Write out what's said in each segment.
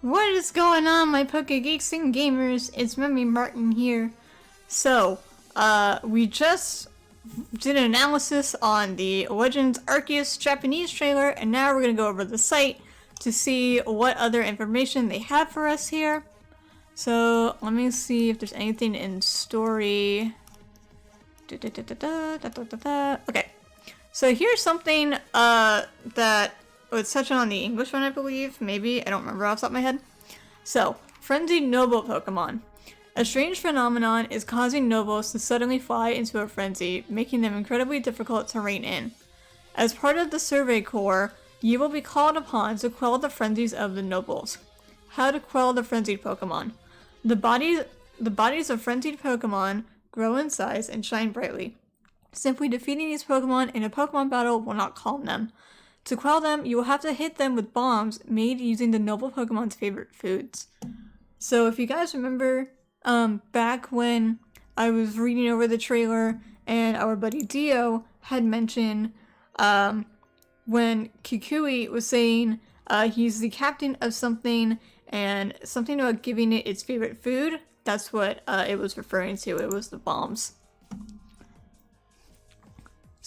What is going on, my Pokegeeks and gamers? It's Mummy Martin here. So, we just did an analysis on the Legends Arceus Japanese trailer, and now we're gonna go over the site to see what other information they have for us here. So, let me see if there's anything in story. Okay, so here's something that it's touching on the English one, I believe. Maybe, I don't remember off the top of my head. So, frenzied noble Pokemon. A strange phenomenon is causing nobles to suddenly fly into a frenzy, making them incredibly difficult to rein in. As part of the Survey Corps, you will be called upon to quell the frenzies of the nobles. How to quell the frenzied Pokemon. The bodies of frenzied Pokemon grow in size and shine brightly. Simply defeating these Pokemon in a Pokemon battle will not calm them. To quell them, you will have to hit them with bombs made using the noble Pokemon's favorite foods. So if you guys remember, back when I was reading over the trailer and our buddy Dio had mentioned when Kikui was saying he's the captain of something and something about giving it its favorite food, that's what it was referring to. It was the bombs.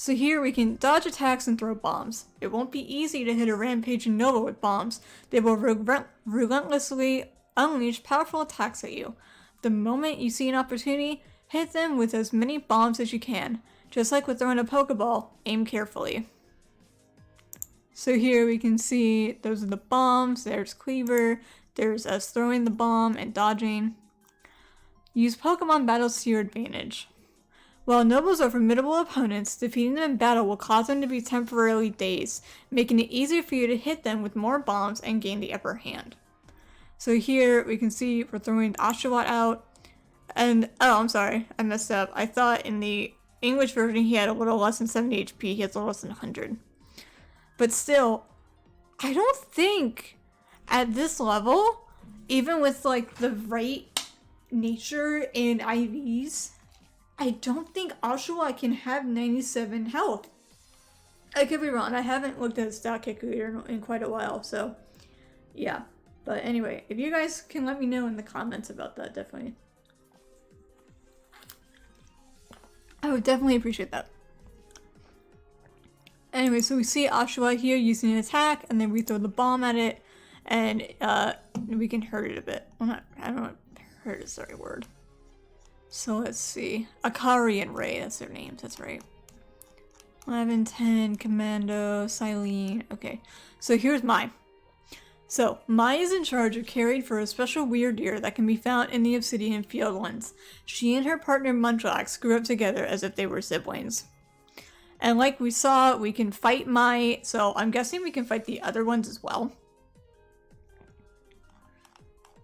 So here we can dodge attacks and throw bombs. It won't be easy to hit a rampaging Nova with bombs. They will relentlessly unleash powerful attacks at you. The moment you see an opportunity, hit them with as many bombs as you can. Just like with throwing a Pokeball, aim carefully. So here we can see those are the bombs, there's Kleavor, there's us throwing the bomb and dodging. Use Pokemon battles to your advantage. While nobles are formidable opponents, defeating them in battle will cause them to be temporarily dazed, making it easier for you to hit them with more bombs and gain the upper hand. So here we can see we're throwing Oshawott out, and oh, I'm sorry, I messed up. I thought in the English version he had a little less than 70 HP, he has a little less than 100. But still, I don't think at this level, even with like the right nature in IVs, I don't think Oshawott can have 97 health. I could be wrong. I haven't looked at the stat calculator in quite a while, so yeah. But anyway, if you guys can let me know in the comments about that, definitely. I would definitely appreciate that. Anyway, so we see Oshawott here using an attack, and then we throw the bomb at it, and we can hurt it a bit. Well, not, I don't know if hurt is the right word. So let's see. Akari and Ray, that's their names, that's right. 11, 10, Commando, Silene. Okay, so here's Mai. So, Mai is in charge of caring for a special weird deer that can be found in the Obsidian Fieldlands. She and her partner Munchlax grew up together as if they were siblings. And like we saw, we can fight Mai, so I'm guessing we can fight the other ones as well.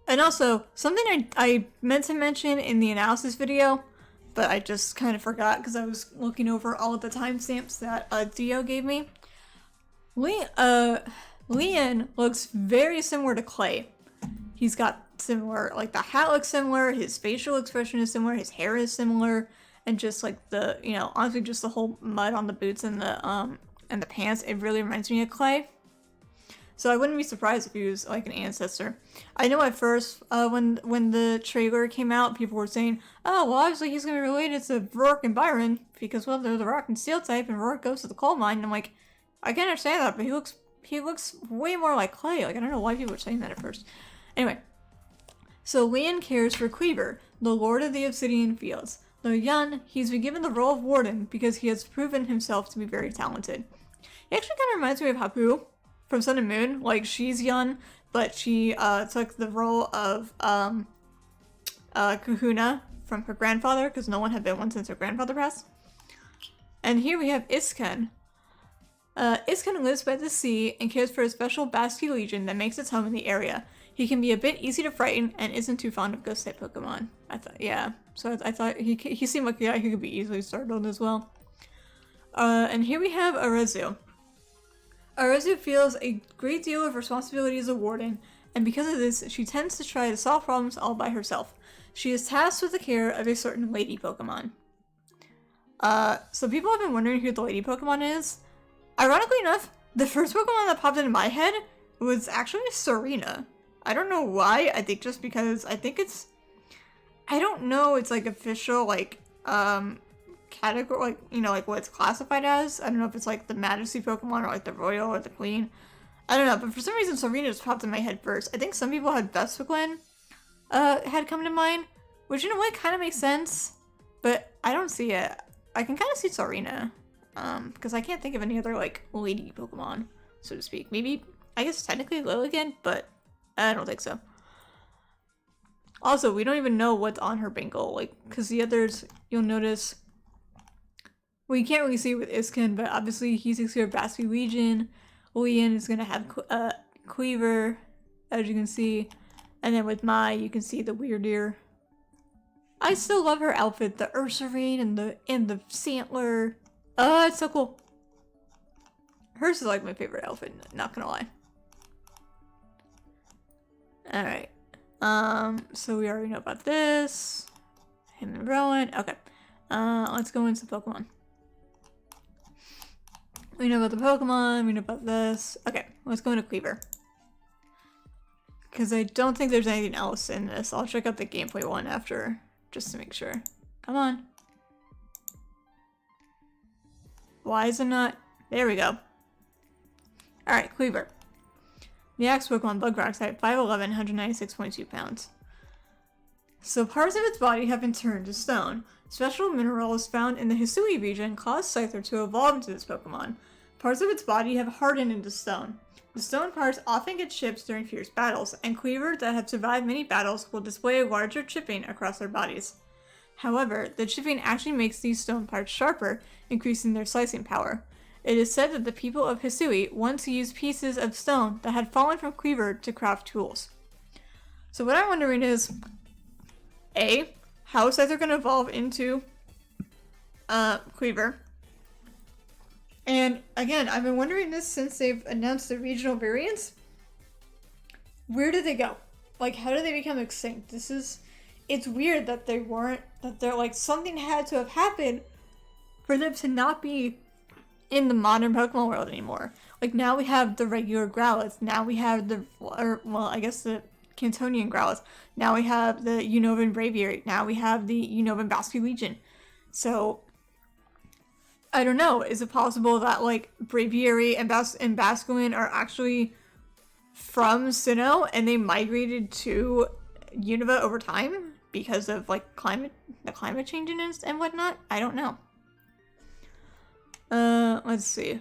And also, something I meant to mention in the analysis video, but I just kind of forgot because I was looking over all of the timestamps that Dio gave me. Leon looks very similar to Clay. He's got similar, like the hat looks similar, his facial expression is similar, his hair is similar, and just like the, you know, honestly just the whole mud on the boots and the pants, it really reminds me of Clay. So I wouldn't be surprised if he was like an ancestor. I know at first, when the trailer came out, people were saying, oh, well obviously he's going to be related to Rourke and Byron, because well, they're the rock and steel type, and Rourke goes to the coal mine, and I'm like, I can understand that, but he looks way more like Clay. Like, I don't know why people were saying that at first. Anyway, so Leon cares for Kleavor, the Lord of the Obsidian Fields. Though young, he's been given the role of Warden because he has proven himself to be very talented. He actually kind of reminds me of Hapu from Sun and Moon. Like, she's young, but she took the role of Kahuna from her grandfather, because no one had been one since her grandfather passed. And here we have Iskan. Iskan lives by the sea and cares for a special Basky Legion that makes its home in the area. He can be a bit easy to frighten and isn't too fond of ghost-type Pokemon. So I thought he seemed like a guy who could be easily startled as well. And here we have Arceus. Arceus feels a great deal of responsibility as a warden, and because of this, she tends to try to solve problems all by herself. She is tasked with the care of a certain lady Pokemon. So people have been wondering who the lady Pokemon is. Ironically enough, the first Pokemon that popped into my head was actually Serena. I don't know why. I think just because I think it's, I don't know, it's like official like category, like, you know, like what it's classified as. I don't know if it's like the Majesty Pokemon or like the Royal or the Queen. I don't know, but for some reason Serena just popped in my head first. I think some people had Vespiquen had come to mind, which in a way kind of makes sense, but I don't see it. I can kind of see Serena, because I can't think of any other like lady Pokemon, so to speak. Maybe, I guess technically Lilligant, but I don't think so. Also, we don't even know what's on her Bengal, like, because the others, you'll notice, well, you can't really see it with Iskin, but obviously he's here Baspi Legion. Leon is gonna have Kleavor, as you can see, and then with Mai, you can see the Weirdeer. I still love her outfit, the Ursaring and the Santler. Oh, it's so cool. Hers is like my favorite outfit, not gonna lie. Alright. So we already know about this. Him and Rowan. Okay. Let's go into Pokemon. We know about the Pokemon, we know about this. Okay, let's go into Kleavor. Because I don't think there's anything else in this. I'll check out the gameplay one after, just to make sure. Come on. Why is it not? There we go. Alright, Kleavor. The Axe Pokemon Bug Rock type, 5'11", 196.2 pounds. So parts of its body have been turned to stone. Special minerals found in the Hisui region caused Scyther to evolve into this Pokemon. Parts of its body have hardened into stone. The stone parts often get chipped during fierce battles, and Kleavor that have survived many battles will display a larger chipping across their bodies. However, the chipping actually makes these stone parts sharper, increasing their slicing power. It is said that the people of Hisui once used pieces of stone that had fallen from Kleavor to craft tools. So what I'm wondering is, A, how is Scyther going to evolve into Kleavor? And again, I've been wondering this since they've announced the regional variants. Where did they go? Like, how did they become extinct? It's weird that they weren't, that they're like, something had to have happened for them to not be in the modern Pokemon world anymore. Like, now we have the regular Growlithe, now we have the Cantonian Growlithe, now we have the Unovan Braviary, now we have the Unovan Baspi Legion. So, I don't know, is it possible that, like, Braviary and Basculin are actually from Sinnoh and they migrated to Unova over time because of, like, the climate changing and whatnot? I don't know. Let's see.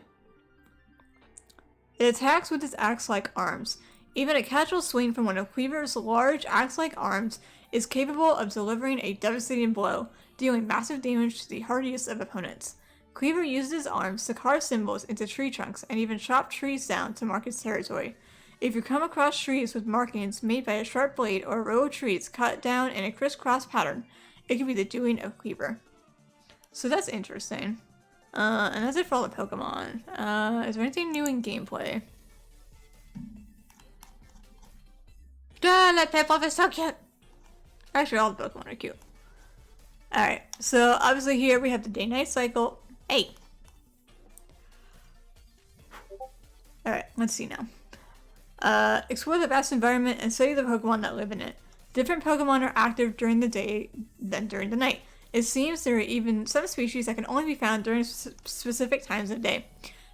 It attacks with its axe-like arms. Even a casual swing from one of Kleavor's large axe-like arms is capable of delivering a devastating blow, dealing massive damage to the hardiest of opponents. Kleavor uses his arms to carve symbols into tree trunks and even chop trees down to mark its territory. If you come across trees with markings made by a sharp blade or a row of trees cut down in a crisscross pattern, it could be the doing of Kleavor. So that's interesting. And that's it for all the Pokemon. Is there anything new in gameplay? That Piplup is so cute! Actually, all the Pokemon are cute. Alright, so obviously here we have the day-night cycle. Hey! Alright, let's see now. Explore the vast environment and study the Pokemon that live in it. Different Pokemon are active during the day than during the night. It seems there are even some species that can only be found during specific times of day.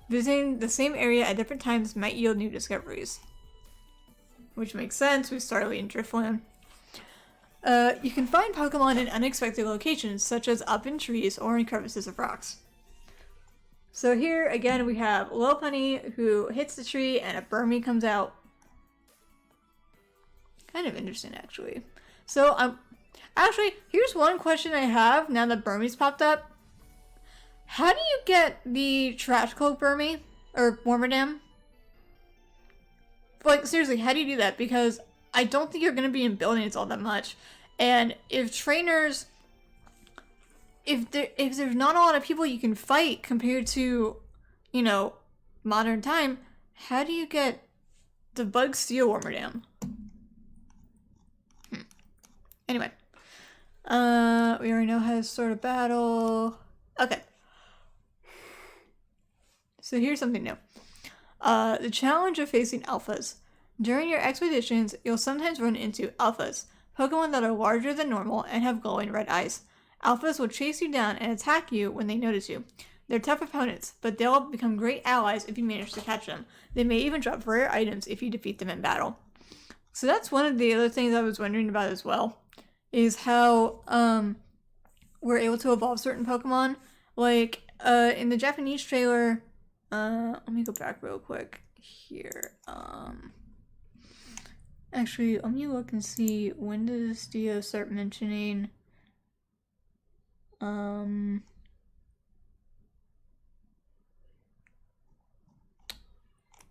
Visiting the same area at different times might yield new discoveries. Which makes sense with Starly and Driftland. You can find Pokemon in unexpected locations, such as up in trees or in crevices of rocks. So here, again, we have Lopunny, who hits the tree and a Burmy comes out. Kind of interesting, actually. So, actually, here's one question I have now that Burmy's popped up. How do you get the Trash Cloak Burmy? Or Wormadam? Like, seriously, how do you do that? Because I don't think you're going to be in buildings all that much. And if trainers... If there's not a lot of people you can fight compared to, you know, modern time, how do you get the Bug Steel Wormadam? Anyway. We already know how to sort of battle. Okay. So here's something new. The challenge of facing alphas. During your expeditions, you'll sometimes run into alphas, Pokemon that are larger than normal and have glowing red eyes. Alphas will chase you down and attack you when they notice you. They're tough opponents, but they'll become great allies if you manage to catch them. They may even drop rare items if you defeat them in battle. So that's one of the other things I was wondering about as well, is how we're able to evolve certain Pokemon. Like, in the Japanese trailer, let me go back real quick here. Actually, let me look and see, when does Dio start mentioning,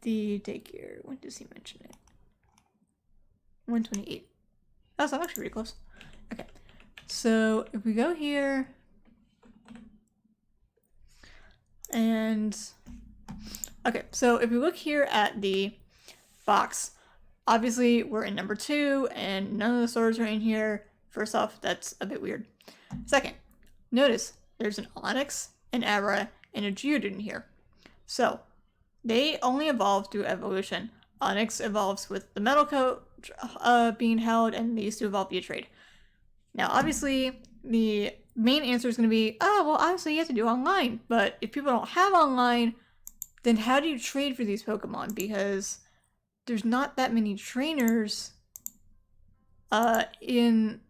the daycare? When does he mention it? 128. That's actually pretty close. Okay, so if we go here, and okay, so if we look here at the box, obviously we're in number 2 and none of the swords are in here. First off, that's a bit weird. Second, notice there's an Onix, an Abra, and a Geodude in here. So they only evolve through evolution. Onix evolves with the metal coat being held, and these two evolve via trade. Now, obviously, the main answer is going to be, oh, well, obviously you have to do online. But if people don't have online, then how do you trade for these Pokemon? Because there's not that many trainers in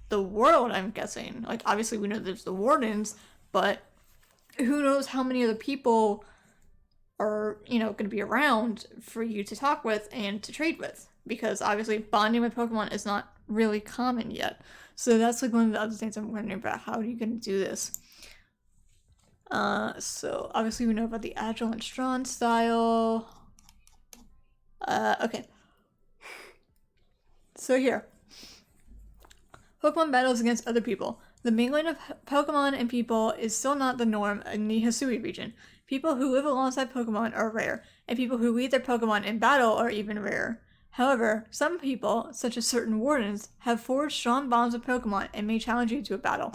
the world, I'm guessing. Like, obviously we know there's the Wardens, but who knows how many other people are, you know, going to be around for you to talk with and to trade with. Because obviously bonding with Pokemon is not really common yet. So that's like one of the other things I'm wondering about. How are you going to do this? So obviously we know about the Agile and Strong style. Okay. So here. Pokemon battles against other people. The mingling of Pokemon and people is still not the norm in the Hisui region. People who live alongside Pokemon are rare, and people who lead their Pokemon in battle are even rarer. However, some people, such as certain Wardens, have forged strong bonds with Pokemon and may challenge you to a battle.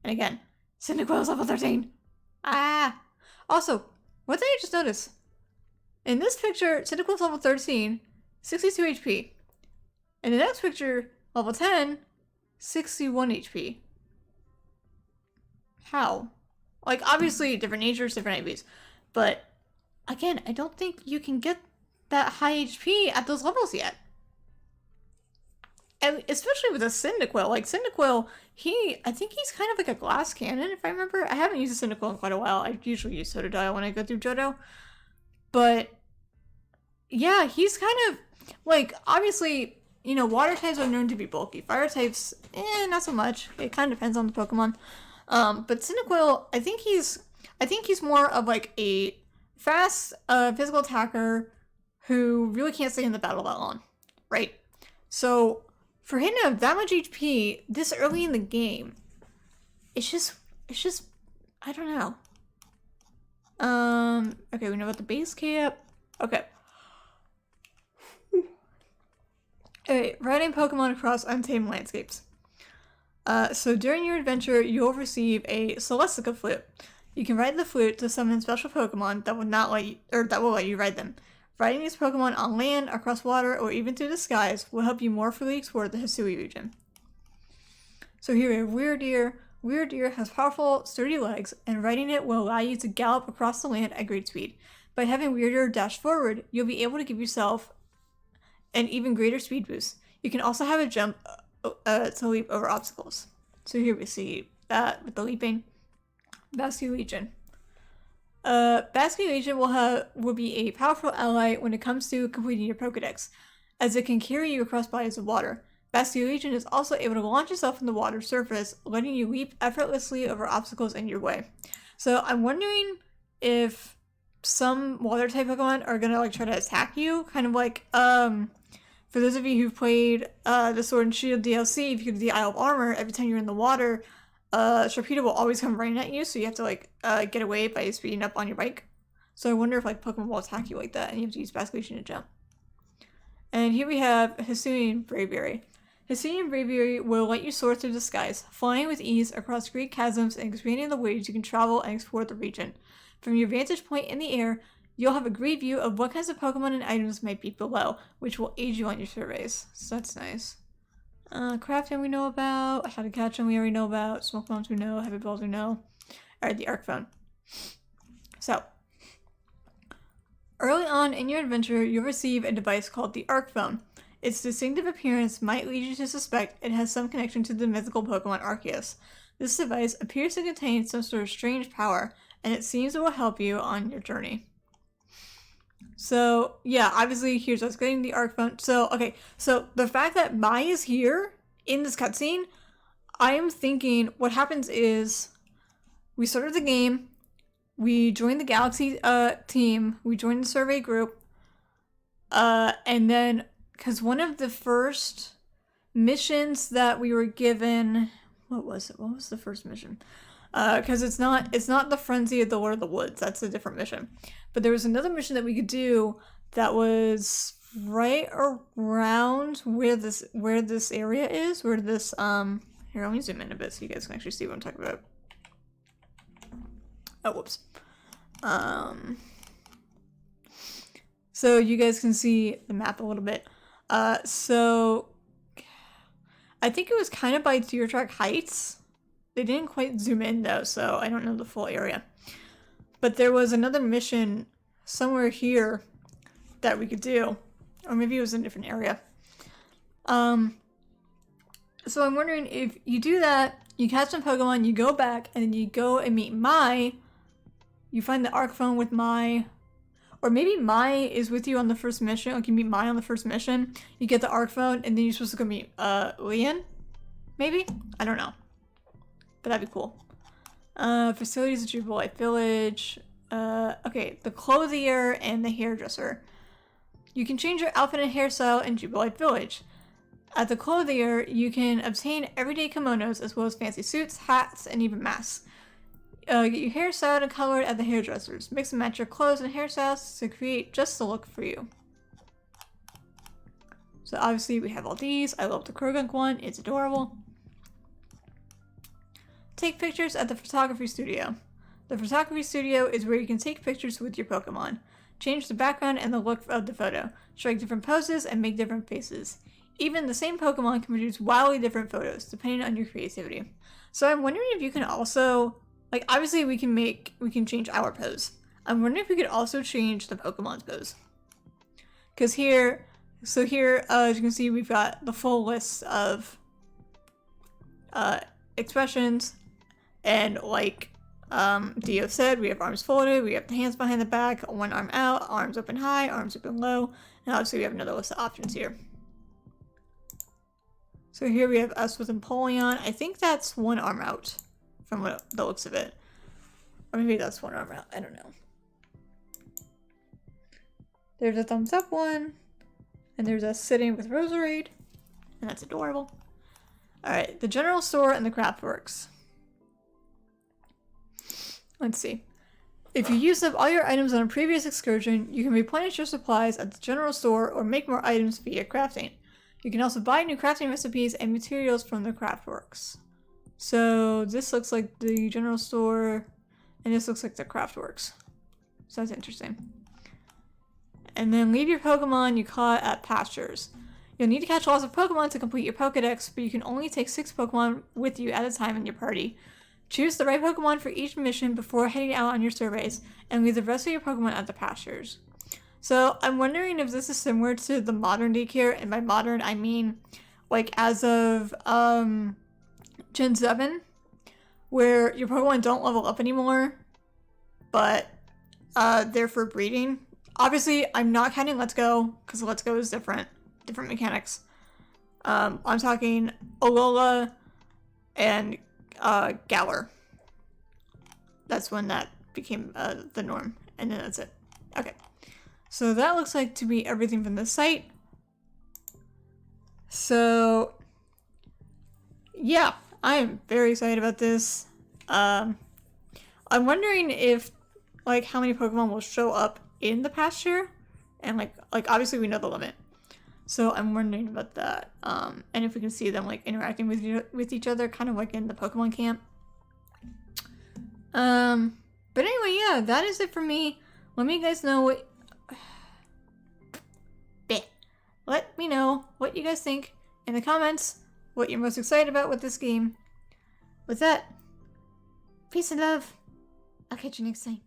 And again, Cyndaquil is level 13! Ah! Also, what did I just notice? In this picture, Cyndaquil is level 13, 62 HP. In the next picture, level 10, 61 HP. How? Like, obviously, different natures, different IVs. But, again, I don't think you can get that high HP at those levels yet. And especially with a Cyndaquil. Like, Cyndaquil, I think he's kind of like a glass cannon, if I remember. I haven't used a Cyndaquil in quite a while. I usually use Totodile when I go through Johto. But, yeah, he's kind of, like, obviously, you know, water types are known to be bulky. Fire types, not so much. It kind of depends on the Pokemon. But Cyndaquil, I think he's more of like a fast, physical attacker who really can't stay in the battle that long, right? So for him to have that much HP this early in the game, it's just, I don't know. Okay, we know about the base camp. Okay. Alright, riding Pokemon across untamed landscapes. So during your adventure, you'll receive a Celestica flute. You can ride the flute to summon special Pokemon that will let you ride them. Riding these Pokemon on land, across water, or even through the skies will help you more fully explore the Hisui region. So here we have Weirdeer. Weirdeer has powerful, sturdy legs, and riding it will allow you to gallop across the land at great speed. By having Weirdeer dash forward, you'll be able to give yourself an even greater speed boost. You can also have a jump to leap over obstacles. So here we see that with the leaping. Basculegion. Basculegion will be a powerful ally when it comes to completing your Pokedex, as it can carry you across bodies of water. Basculegion is also able to launch itself from the water surface, letting you leap effortlessly over obstacles in your way. So I'm wondering if some water type Pokemon are gonna like try to attack you, kind of like for those of you who've played the Sword and Shield DLC, if you go to the Isle of Armor, every time you're in the water, Sharpedo will always come running at you, so you have to like get away by speeding up on your bike. So I wonder if like Pokemon will attack you like that, and you have to use Basculation to jump. And here we have Hisuian Braviary. Hisuian Braviary will let you soar through the skies, flying with ease across great chasms and expanding the ways you can travel and explore the region. From your vantage point in the air, You'll have a great view of what kinds of Pokemon and items might be below, which will aid you on your surveys. So that's nice. Crafting we know about. How to catch them we already know about. Smoke bombs we know. Heavy balls we know. Alright, the Arc Phone. So, early on in your adventure, you'll receive a device called the Arc Phone. Its distinctive appearance might lead you to suspect it has some connection to the mythical Pokemon Arceus. This device appears to contain some sort of strange power, and it seems it will help you on your journey. So, yeah, obviously, here's us getting the Arc Phone. So, okay, so the fact that Mai is here in this cutscene, I am thinking what happens is we started the game, we joined the Galaxy team, we joined the survey group, and then, because one of the first missions that we were given, what was it? What was the first mission? Because it's not the Frenzy of the Lord of the Woods. That's a different mission. But there was another mission that we could do that was right around where this area is, where this here, let me zoom in a bit so you guys can actually see what I'm talking about. Oh, whoops. So you guys can see the map a little bit. So I think it was kind of by Deer Track Heights. They didn't quite zoom in though, so I don't know the full area. But there was another mission somewhere here that we could do. Or maybe it was in a different area. So I'm wondering if you do that, you catch some Pokemon, you go back, and then you go and meet Mai. You find the Arc Phone with Mai. Or maybe Mai is with you on the first mission. Like you meet Mai on the first mission. You get the Arc Phone, and then you're supposed to go meet Lian? Maybe? I don't know. But that'd be cool. Facilities at Jubilee Village. Okay, the clothier and the hairdresser. You can change your outfit and hairstyle in Jubilee Village. At the clothier, you can obtain everyday kimonos as well as fancy suits, hats, and even masks. Get your hair styled and colored at the hairdressers. Mix and match your clothes and hairstyles to create just the look for you. So obviously we have all these. I love the Krogunk one. It's adorable. Take pictures at the photography studio. The photography studio is where you can take pictures with your Pokemon. Change the background and the look of the photo. Strike different poses and make different faces. Even the same Pokemon can produce wildly different photos, depending on your creativity. So I'm wondering if you can also, like obviously we can change our pose. I'm wondering if we could also change the Pokemon's pose. Because here, as you can see, we've got the full list of expressions. And like Dio said, we have arms folded, we have the hands behind the back, one arm out, arms open high, arms open low, and obviously we have another list of options here. So here we have us with Empoleon. I think that's one arm out from the looks of it. Or maybe that's one arm out, I don't know. There's a thumbs up one, and there's us sitting with Roserade, and that's adorable. Alright, the general store and the craft works. Let's see. If you use up all your items on a previous excursion, you can replenish your supplies at the general store or make more items via crafting. You can also buy new crafting recipes and materials from the Craftworks. So this looks like the general store, and this looks like the Craftworks. So that's interesting. And then leave your Pokemon you caught at pastures. You'll need to catch lots of Pokemon to complete your Pokedex, but you can only take 6 Pokemon with you at a time in your party. Choose the right Pokemon for each mission before heading out on your surveys, and leave the rest of your Pokemon at the pastures. So I'm wondering if this is similar to the modern daycare, and by modern I mean like as of Gen 7, where your Pokemon don't level up anymore, but they're for breeding. Obviously, I'm not counting Let's Go, because Let's Go is different mechanics. I'm talking Alola and Galar. That's when that became the norm, and then that's it. Okay. So that looks like to be everything from the site. So yeah, I am very excited about this. I'm wondering if like how many Pokemon will show up in the pasture, and like obviously we know the limit. So I'm wondering about that. And if we can see them like interacting with each other, kind of like in the Pokemon camp. But anyway, yeah, that is it for me. Let me guys know what... Let me know what you guys think in the comments, what you're most excited about with this game. With that, peace and love. I'll catch you next time.